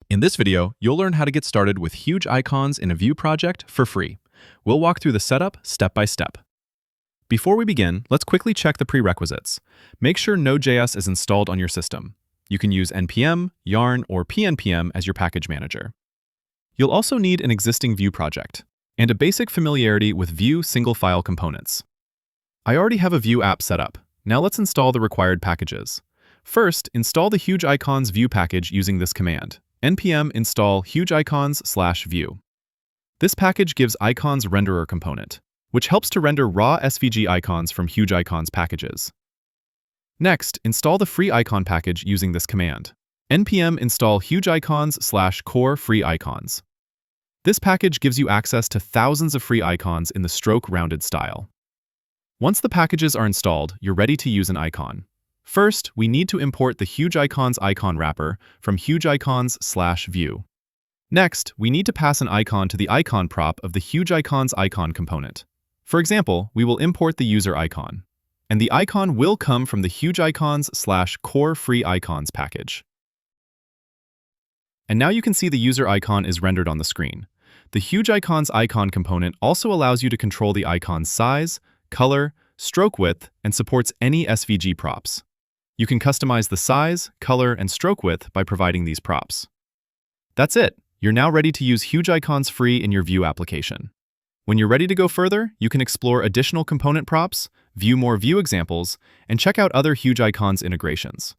In this video, you'll learn how to get started with Hugeicons in a Vue project for free. We'll walk through the setup step by step. Before we begin, let's quickly check the prerequisites. Make sure Node.js is installed on your system. You can use npm, yarn, or pnpm as your package manager. You'll also need an existing Vue project and a basic familiarity with Vue Single File Components. I already have a Vue app set up. Now let's install the required packages. First, install the Hugeicons Vue package using this command: npm install hugeicons/vue. This package gives icons renderer component, which helps to render raw SVG icons from Hugeicons packages. Next, install the free icon package using this command: npm install hugeicons/core free icons. This package gives you access to thousands of free icons in the stroke rounded style. Once the packages are installed, you're ready to use an icon. First, we need to import the Hugeicons icon wrapper from hugeicons/vue. Next, we need to pass an icon to the icon prop of the Hugeicons icon component. For example, we will import the user icon, and the icon will come from the Hugeicons/core free icons package. And now you can see the user icon is rendered on the screen. The Hugeicons icon component also allows you to control the icon's size, color, stroke width, and supports any SVG props. You can customize the size, color, and stroke width by providing these props. That's it. You're now ready to use Hugeicons free in your Vue application. When you're ready to go further, you can explore additional component props, view more Vue examples, and check out other Hugeicons integrations.